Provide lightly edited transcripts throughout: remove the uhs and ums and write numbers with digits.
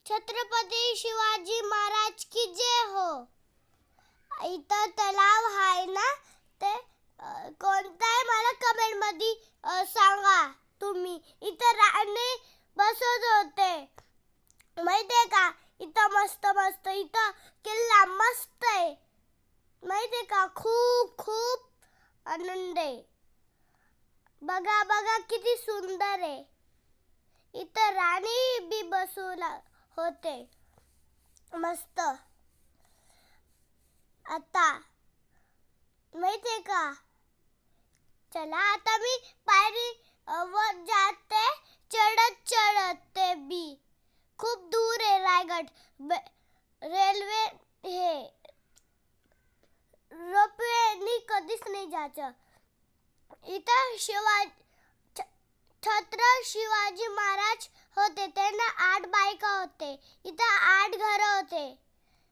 छत्रपती शिवाजी महाराज की जय हो. इथं तलाव आहे ना, ते कोणता आहे मला कमेंट मध्ये सांगा तुम्ही. इथं राणे बसत होते माहितीये का. इथं मस्त मस्त इथं किल्ला मस्त आहे माहितीये का. खूप खूप आनंद आहे. बघा बघा किती सुंदर आहे. इथं राणी बी बसून होते मस्त. आता माहितीये का. चला आता मी पायरी वर जाते चढत चढत. ते बी खूप दूर आहे रायगड. रेल्वे हे रोपवेनी कधीच नाही जायचं. इथं छत्र शिवाजी महाराज होते. त्यांना 8 बायका होते. इथं 8 घर होते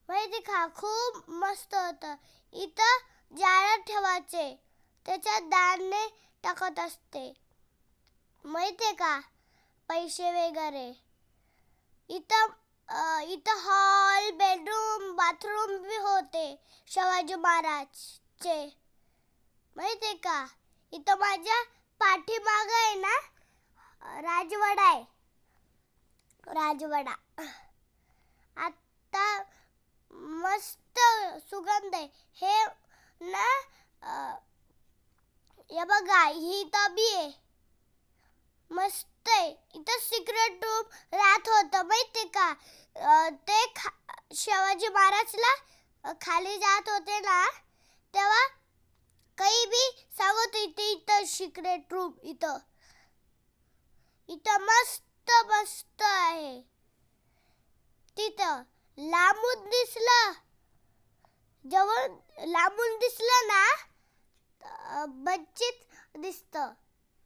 माहिती का. खूप मस्त होतं. इथं जाळं ठेवायचे, त्याच्यात धान्य टाकत असते माहितीये का. पैसे वगैरे. इथं हॉल, बेडरूम, बाथरूम भी होते शिवाजी महाराजचे माहितीये का. इथं माझ्या पाठीमागं आहे ना राजवाडा आहे. राजवाडा आता मस्त सुगंध आहे. हे ना हे बघा, ही तबी आहे मस्त आहे. इथं सिक्रेट रूम राहत होतं माहितीये का. ते शिवाजी महाराजला खाली जात होते ना, तेव्हा काही बी सांगत होते. इथं सिक्रेट रूम इथं मस्त मस्त आहे. तिथं लांबून दिसलं, जवळ लांबून दिसलं ना बच्चीत दिसतं.